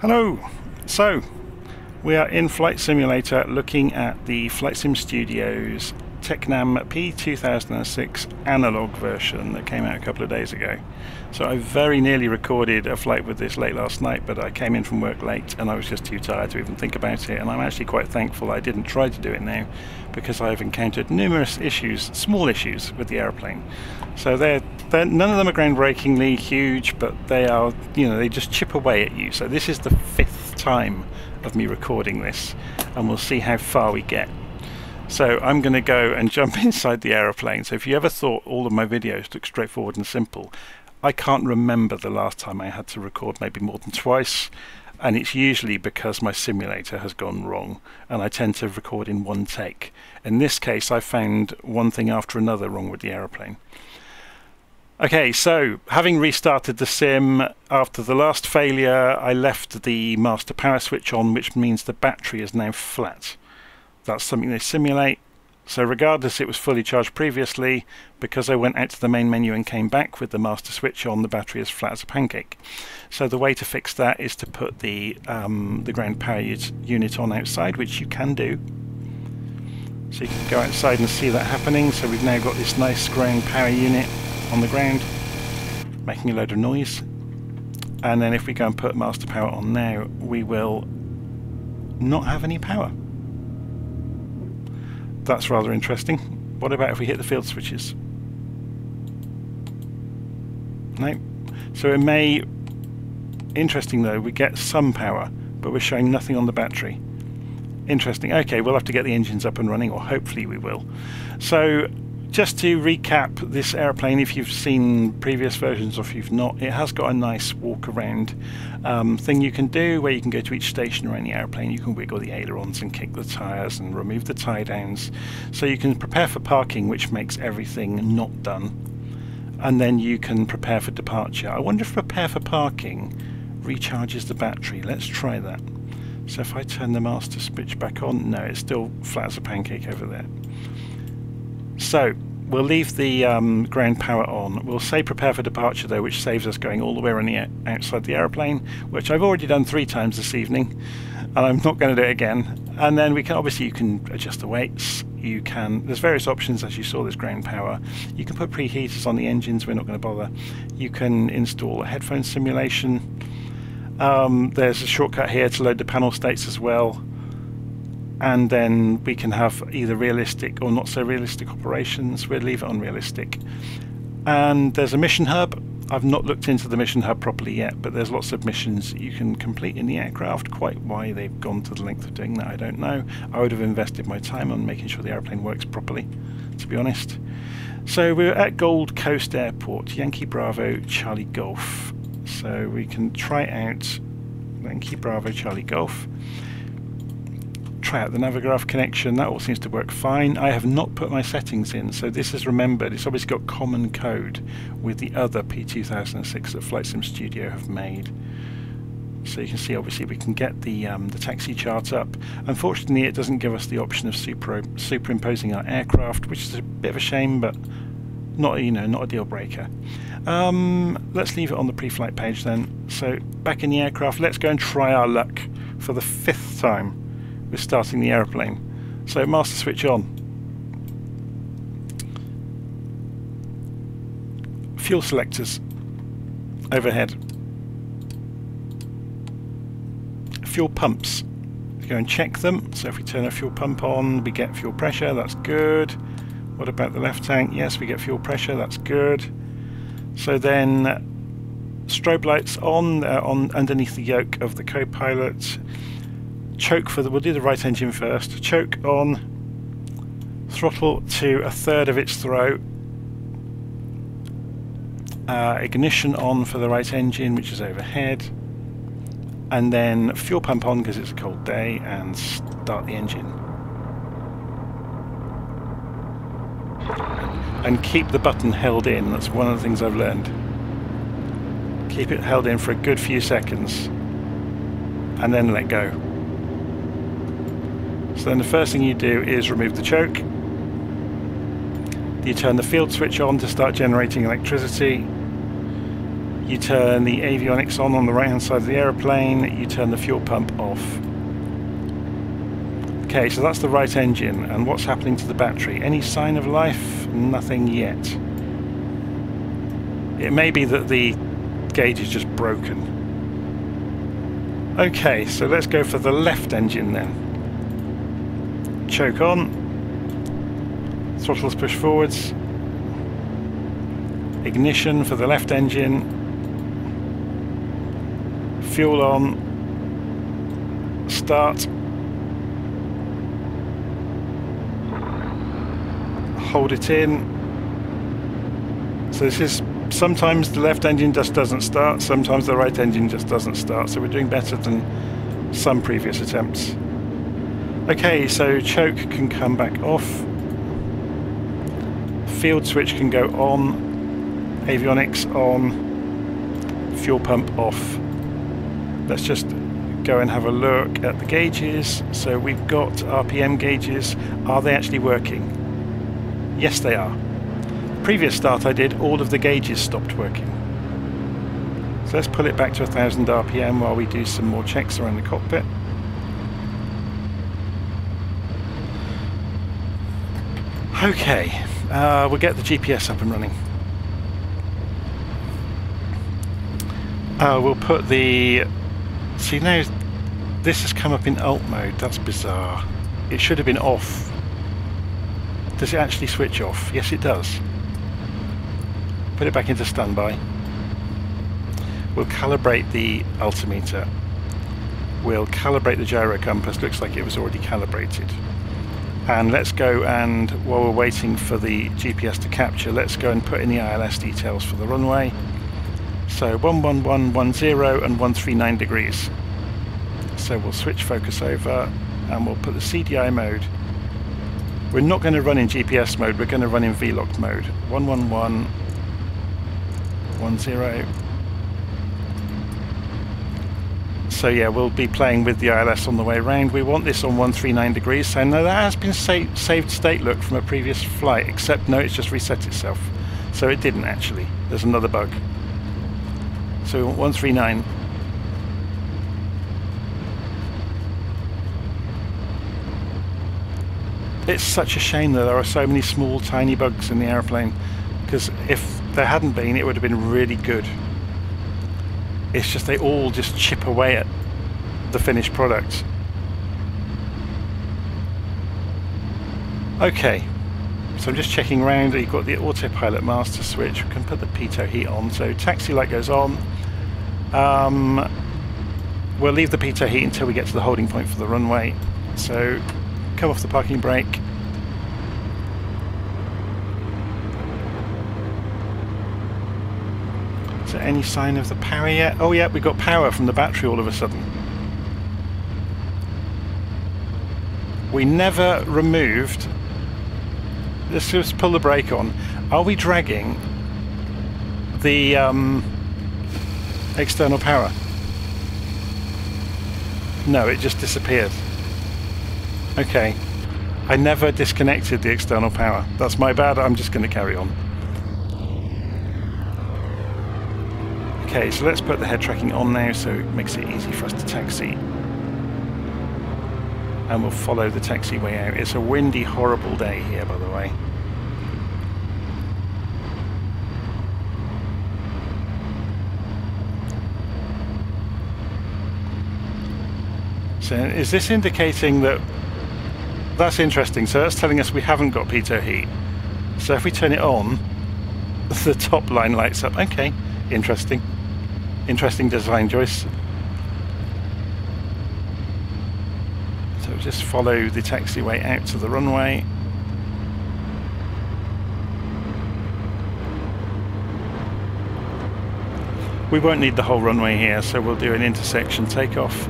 Hello! So, we are in Flight Simulator looking at the FlightSim Studios TECNAM P2006 analog version that came out a couple of days ago. So I very nearly recorded a flight with this late last night, but I came in from work late and I was just too tired to even think about it, and I'm actually quite thankful I didn't try to do it now, because I've encountered numerous issues, small issues, with the aeroplane. So they're none of them are groundbreakingly huge, but they are, they just chip away at you. So this is the 5th time of me recording this, and we'll see how far we get. So I'm going to go and jump inside the aeroplane. So if you ever thought all of my videos look straightforward and simple, I can't remember the last time I had to record maybe more than twice, and it's usually because my simulator has gone wrong and I tend to record in one take. In this case I found one thing after another wrong with the aeroplane. Okay, so having restarted the sim after the last failure, I left the master power switch on, which means the battery is now flat. That's something they simulate. So regardless it was fully charged previously, because I went out to the main menu and came back with the master switch on, the battery is flat as a pancake. So the way to fix that is to put the ground power unit on outside, which you can do. So you can go outside and see that happening. So we've now got this nice ground power unit on the ground making a load of noise, and then if we go and put master power on now, we will not have any power. That's rather interesting. What about if we hit the field switches? No. So it may, interesting though, we get some power, but we're showing nothing on the battery. Interesting. Okay, we'll have to get the engines up and running, or hopefully we will. So just to recap, this aeroplane, if you've seen previous versions or if you've not, it has got a nice walk around thing you can do where you can go to each station around the aeroplane. You can wiggle the ailerons and kick the tyres and remove the tie downs. So you can prepare for parking, which makes everything not done. And then you can prepare for departure. I wonder if prepare for parking recharges the battery. Let's try that. So if I turn the master switch back on, no, it's still flat as a pancake over there. So we'll leave the ground power on. We'll say prepare for departure though, which saves us going all the way around the outside the aeroplane, which I've already done 3 times this evening, and I'm not going to do it again. And then we can, obviously you can adjust the weights. You can, there's various options, as you saw, there's ground power. You can put preheaters on the engines, we're not going to bother. You can install a headphone simulation. There's a shortcut here to load the panel states as well. And then we can have either realistic or not so realistic operations. We'll leave it on realistic. And there's a mission hub. I've not looked into the mission hub properly yet, but there's lots of missions you can complete in the aircraft. Quite why they've gone to the length of doing that, I don't know. I would have invested my time on making sure the airplane works properly, to be honest. So we're at Gold Coast Airport, Yankee Bravo Charlie Golf. So we can try out Yankee Bravo Charlie Golf. Try out the Navigraph connection. That all seems to work fine. I have not put my settings in, so this is remembered. It's obviously got common code with the other P2006 that FlightSim Studio have made. So you can see, obviously, we can get the taxi chart up. Unfortunately, it doesn't give us the option of superimposing our aircraft, which is a bit of a shame, but not not a deal breaker. Let's leave it on the pre-flight page then. So back in the aircraft, let's go and try our luck for the 5th time. We're starting the aeroplane. So master switch on. Fuel selectors overhead. Fuel pumps. We go and check them. So if we turn a fuel pump on, we get fuel pressure. That's good. What about the left tank? Yes, we get fuel pressure. That's good. So then strobe lights on underneath the yoke of the co-pilot. Choke for we'll do the right engine first. Choke on, throttle to 1/3 of its throw. Ignition on for the right engine, which is overhead, and then fuel pump on because it's a cold day, and start the engine. And keep the button held in. That's one of the things I've learned. Keep it held in for a good few seconds, and then let go. So then the first thing you do is remove the choke. You turn the field switch on to start generating electricity. You turn the avionics on the right hand side of the aeroplane, you turn the fuel pump off. Okay, so that's the right engine, and what's happening to the battery? Any sign of life? Nothing yet. It may be that the gauge is just broken. Okay, so let's go for the left engine then. Choke on, throttles push forwards, ignition for the left engine, fuel on, start, hold it in. So this is, sometimes the left engine just doesn't start, sometimes the right engine just doesn't start, so we're doing better than some previous attempts. Okay, so choke can come back off, field switch can go on, avionics on, fuel pump off. Let's just go and have a look at the gauges. So we've got RPM gauges. Are they actually working? Yes, they are. Previous start I did, all of the gauges stopped working. So let's pull it back to 1000 RPM while we do some more checks around the cockpit. Okay, we'll get the GPS up and running. We'll put the... See, now this has come up in alt mode. That's bizarre. It should have been off. Does it actually switch off? Yes, it does. Put it back into standby. We'll calibrate the altimeter. We'll calibrate the gyro compass. Looks like it was already calibrated. And let's go and, while we're waiting for the GPS to capture, let's go and put in the ILS details for the runway. So 11110 and 139 degrees. So we'll switch focus over and we'll put the CDI mode. We're not going to run in GPS mode, we're going to run in VLOC mode. 11110. So yeah, we'll be playing with the ILS on the way around. We want this on 139 degrees. So no, that has been saved state look from a previous flight, except no, it's just reset itself. So it didn't actually. There's another bug. So we want 139. It's such a shame that there are so many small tiny bugs in the aeroplane, because if there hadn't been, it would have been really good. It's just they all just chip away at the finished product. Okay, so I'm just checking around. You've got the autopilot master switch. We can put the pitot heat on. So taxi light goes on. We'll leave the pitot heat until we get to the holding point for the runway. So come off the parking brake. Is there any sign of the power yet? Oh yeah, we got power from the battery all of a sudden. We never removed... Let's just pull the brake on. Are we dragging the external power? No, it just disappeared. Okay. I never disconnected the external power. That's my bad, I'm just going to carry on. Okay, so let's put the head tracking on now so it makes it easy for us to taxi. And we'll follow the taxiway out. It's a windy, horrible day here, by the way. So is this indicating that... That's interesting. So that's telling us we haven't got pitot heat. So if we turn it on, the top line lights up. Okay, interesting. Interesting design choice. So just follow the taxiway out to the runway. We won't need the whole runway here, so we'll do an intersection takeoff.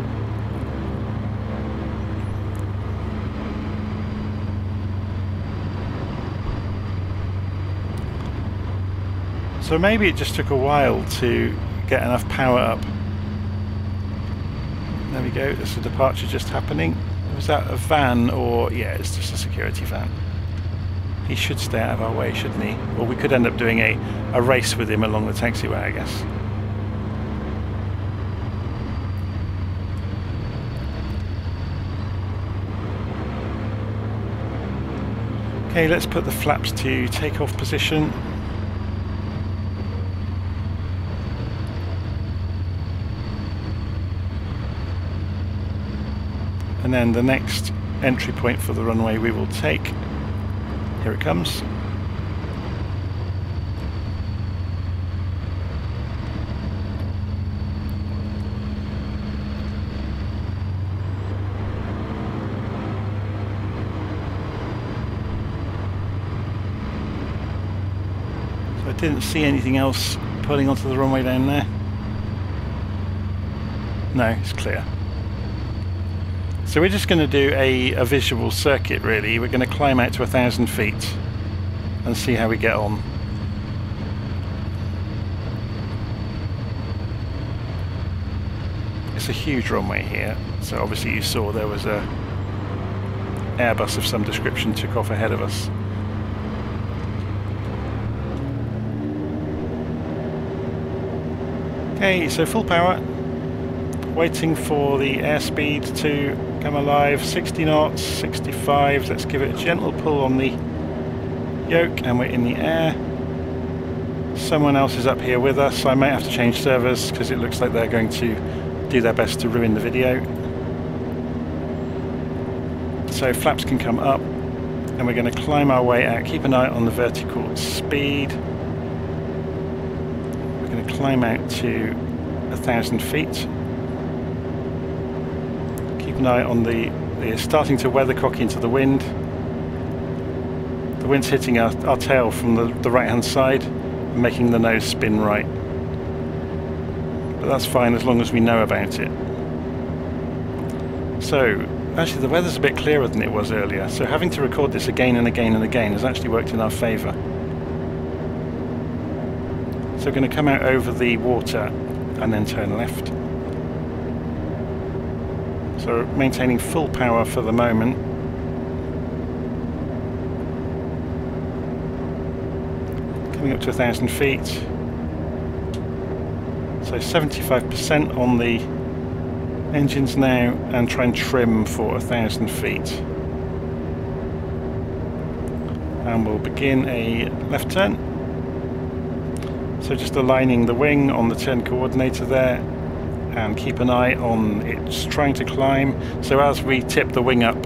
So maybe it just took a while to get enough power up. There we go, there's a departure just happening. Was that a van or... yeah, it's just a security van. He should stay out of our way, shouldn't he? Or we could end up doing a race with him along the taxiway, I guess. Okay, let's put the flaps to takeoff position. And then the next entry point for the runway we will take. Here it comes. So I didn't see anything else pulling onto the runway down there. No, it's clear. So we're just going to do a visual circuit really. We're going to climb out to 1,000 feet and see how we get on. It's a huge runway here, so obviously you saw there was a Airbus of some description took off ahead of us. Okay, so full power. Waiting for the airspeed to come alive, 60 knots, 65, let's give it a gentle pull on the yoke and we're in the air. Someone else is up here with us, I might have to change servers because it looks like they're going to do their best to ruin the video. So flaps can come up and we're going to climb our way out, keep an eye on the vertical speed. We're going to climb out to 1,000 feet. Keep an eye on the starting to weathercock into the wind. The wind's hitting our tail from the right hand side and making the nose spin right. But that's fine as long as we know about it. So actually the weather's a bit clearer than it was earlier, so having to record this again and again and again has actually worked in our favour. So we're going to come out over the water and then turn left. So maintaining full power for the moment. Coming up to 1,000 feet. So 75% on the engines now and try and trim for 1,000 feet. And we'll begin a left turn. So just aligning the wing on the turn coordinator there. And keep an eye on it's trying to climb. So as we tip the wing up,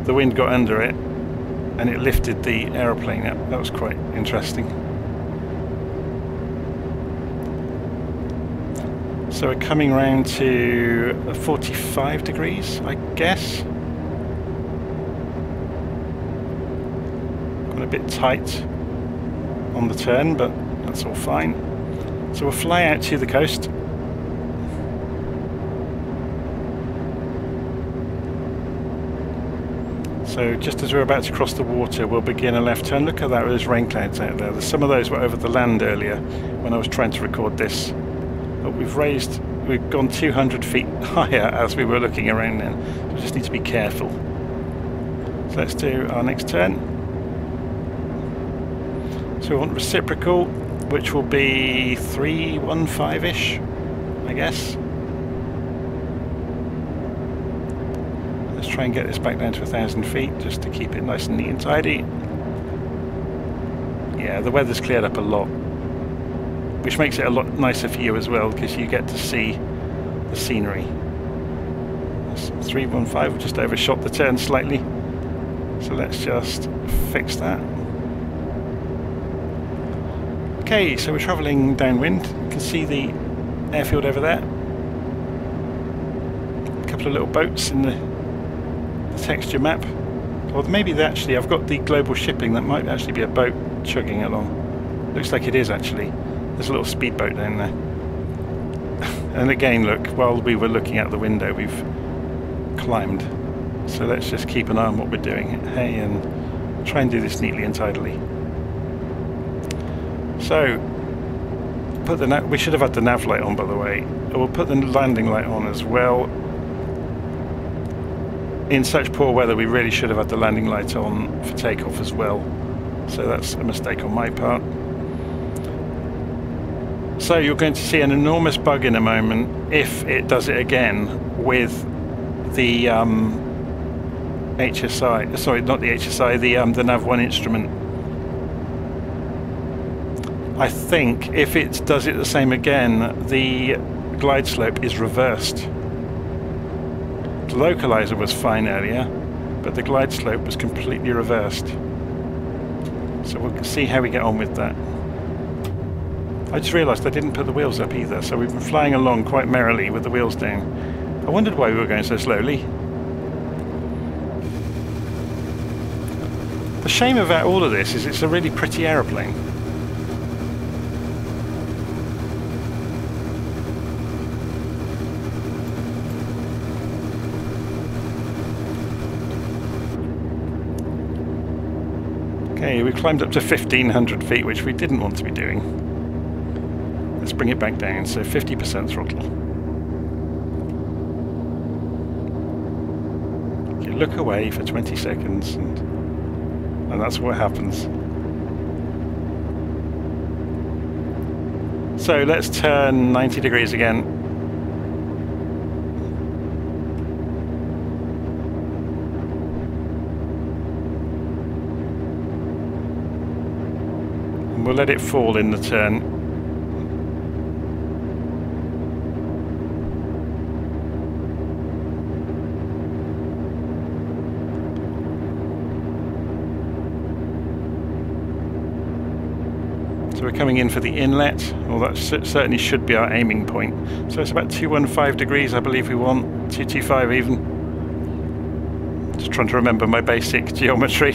the wind got under it and it lifted the aeroplane up. That was quite interesting. So we're coming round to 45 degrees, I guess. Got a bit tight on the turn, but that's all fine. So we'll fly out to the coast. So just as we're about to cross the water, we'll begin a left turn. Look at that, there's rain clouds out there. Some of those were over the land earlier when I was trying to record this. But we've gone 200 feet higher as we were looking around then. So we just need to be careful. So let's do our next turn. So we want reciprocal, which will be 315-ish, I guess. Let's try and get this back down to 1,000 feet just to keep it nice and neat and tidy. Yeah, the weather's cleared up a lot, which makes it a lot nicer for you as well because you get to see the scenery. That's 315, we just overshot the turn slightly. So let's just fix that. Okay, so we're travelling downwind. You can see the airfield over there. A couple of little boats in the texture map, or maybe they actually, I've got the global shipping, that might actually be a boat chugging along. Looks like it is actually. There's a little speedboat down there. And again, look, while we were looking out the window, we've climbed. So let's just keep an eye on what we're doing, hey, and try and do this neatly and tidily. So, we should have had the nav light on, by the way. We'll put the landing light on as well. In such poor weather, we really should have had the landing light on for takeoff as well. So that's a mistake on my part. So you're going to see an enormous bug in a moment if it does it again with the HSI. Sorry, not the HSI. The Nav 1 instrument. I think if it does it the same again, the glide slope is reversed. The localizer was fine earlier, but the glide slope was completely reversed. So we'll see how we get on with that. I just realised I didn't put the wheels up either, so we've been flying along quite merrily with the wheels down. I wondered why we were going so slowly. The shame about all of this is it's a really pretty aeroplane. Okay, we climbed up to 1,500 feet, which we didn't want to be doing. Let's bring it back down, so 50% throttle. You look away for 20 seconds, and that's what happens. So let's turn 90 degrees again. We'll let it fall in the turn. So we're coming in for the inlet. Well, that certainly should be our aiming point. So it's about 215 degrees, I believe we want. 225 even. Just trying to remember my basic geometry.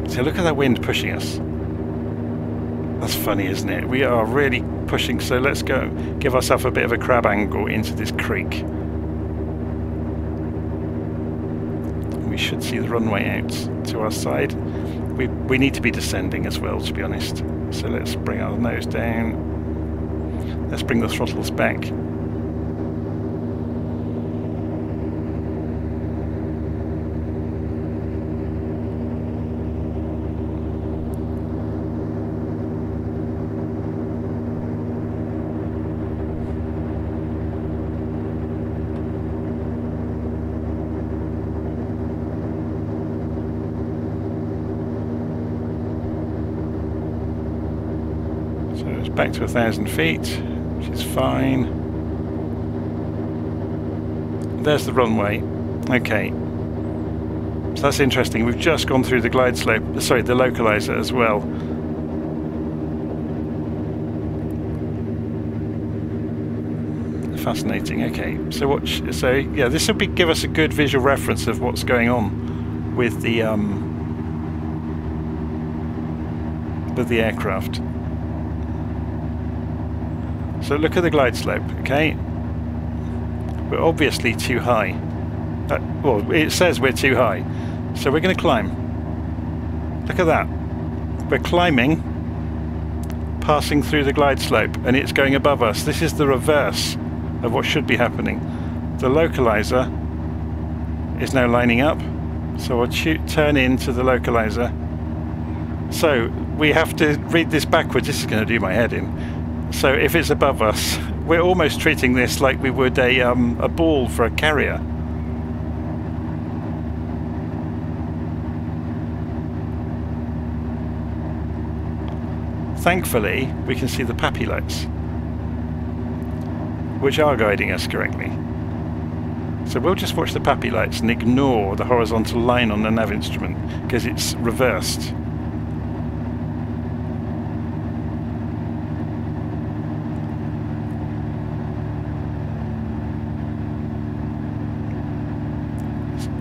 So look at that wind pushing us. That's funny, isn't it? We are really pushing, so let's go give ourselves a bit of a crab angle into this creek. We should see the runway out to our side. We need to be descending as well, to be honest. So let's bring our nose down. Let's bring the throttles back. Back to 1,000 feet, which is fine. There's the runway. Okay. So that's interesting. We've just gone through the glide slope, sorry, the localizer as well. Fascinating. Okay. So watch. So yeah, this will give us a good visual reference of what's going on with the aircraft. So look at the glide slope, okay? We're obviously too high. Well, it says we're too high. So we're going to climb. Look at that. We're climbing, passing through the glide slope, and it's going above us. This is the reverse of what should be happening. The localizer is now lining up. So I'll turn into the localizer. So we have to read this backwards. This is going to do my head in. So if it's above us, we're almost treating this like we would a ball for a carrier. Thankfully, we can see the PAPI lights, which are guiding us correctly. So we'll just watch the PAPI lights and ignore the horizontal line on the nav instrument because it's reversed.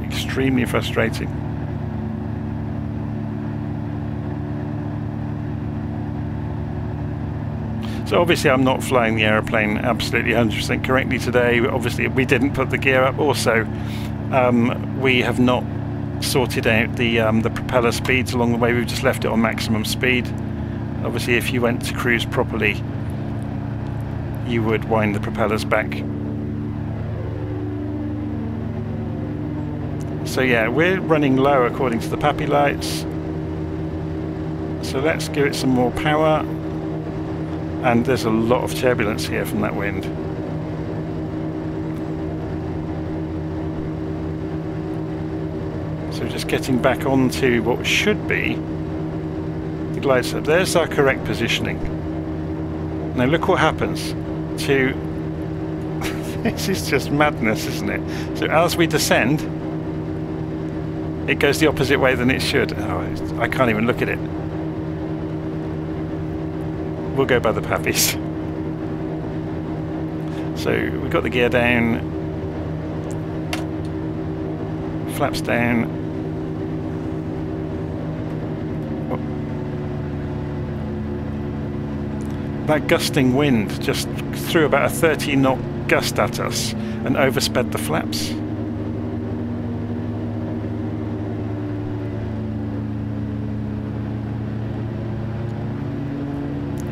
Extremely frustrating. So obviously I'm not flying the aeroplane absolutely 100% correctly today. Obviously we didn't put the gear up. Also, we have not sorted out the propeller speeds along the way. We've just left it on maximum speed. Obviously if you went to cruise properly, you would wind the propellers back. So yeah, we're running low according to the PAPI lights. So let's give it some more power. And there's a lot of turbulence here from that wind. So just getting back onto what should be the glide slope. There's our correct positioning. Now look what happens to... This is just madness, isn't it? So as we descend, it goes the opposite way than it should. Oh, I can't even look at it. We'll go by the pappies. So we've got the gear down, flaps down. Oh. That gusting wind just threw about a 30 knot gust at us and oversped the flaps.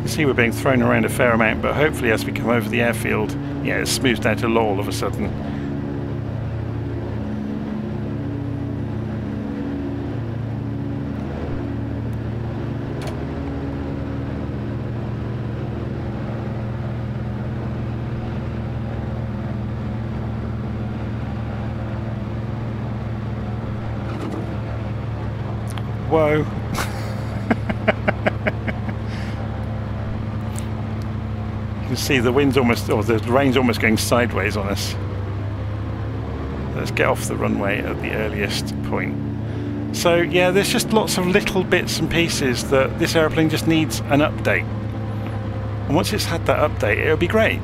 You see we're being thrown around a fair amount, but hopefully as we come over the airfield, yeah, it smooths down to low all of a sudden. Whoa. You can see the wind's almost, or the rain's almost going sideways on us. Let's get off the runway at the earliest point. So yeah, there's just lots of little bits and pieces that this aeroplane just needs an update. And once it's had that update, it'll be great.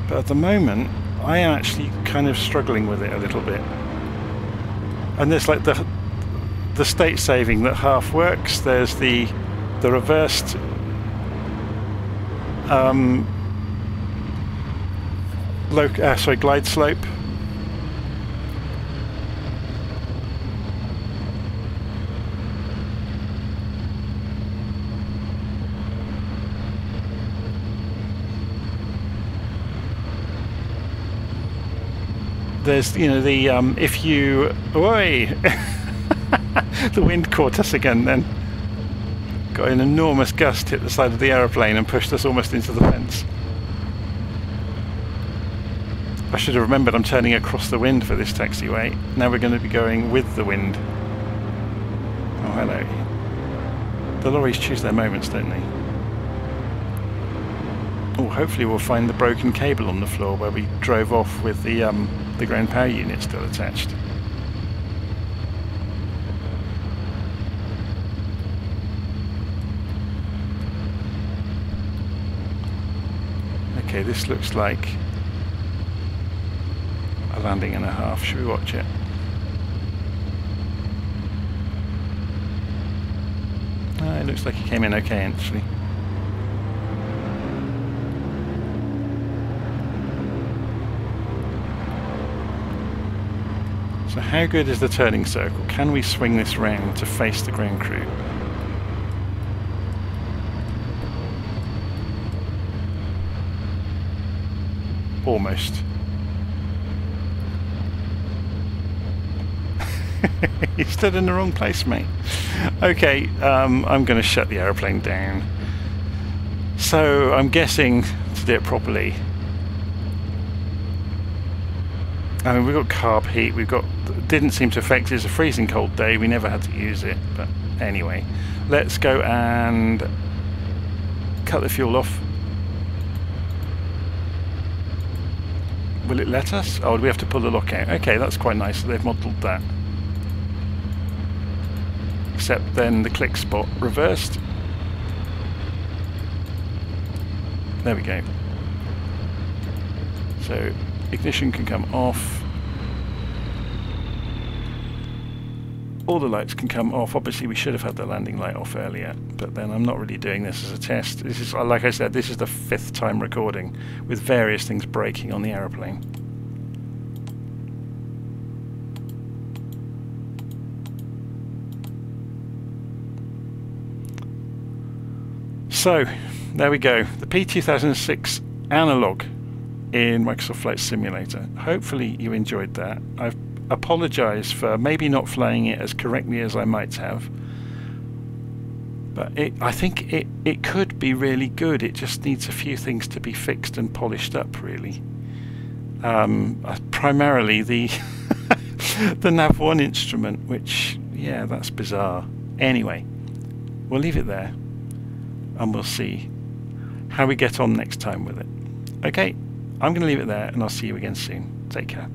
But at the moment, I am actually kind of struggling with it a little bit. And there's like the state saving that half works. There's the reversed glide slope. There's, you know, the if you, oi, the wind caught us again then. Got an enormous gust, hit the side of the aeroplane and pushed us almost into the fence. I should have remembered I'm turning across the wind for this taxiway. Now we're going to be going with the wind. Oh, hello. The lorries choose their moments, don't they? Oh, hopefully we'll find the broken cable on the floor where we drove off with the ground power unit still attached. Okay, this looks like a landing and a half. Should we watch it? It looks like it came in okay, actually. So how good is the turning circle? Can we swing this round to face the ground crew? Almost. You stood in the wrong place, mate. Okay, I'm going to shut the aeroplane down. So I'm guessing to do it properly. I mean, we've got carb heat, didn't seem to affect it. It's a freezing cold day, we never had to use it, but anyway. Let's go and cut the fuel off. Will it let us? Oh, do we have to pull the lock out? Okay, that's quite nice, they've modelled that. Except then the click spot reversed. There we go. So ignition can come off. All the lights can come off. Obviously we should have had the landing light off earlier, but then I'm not really doing this as a test. This is, like I said, this is the 5th time recording with various things breaking on the aeroplane. So there we go, the P2006 analog in Microsoft Flight Simulator. Hopefully you enjoyed that. I've apologise for maybe not flying it as correctly as I might have, but I think it could be really good. It just needs a few things to be fixed and polished up, really. Primarily the the nav1 instrument, which, yeah, that's bizarre. Anyway, we'll leave it there and we'll see how we get on next time with it. Okay, I'm going to leave it there and I'll see you again soon. Take care.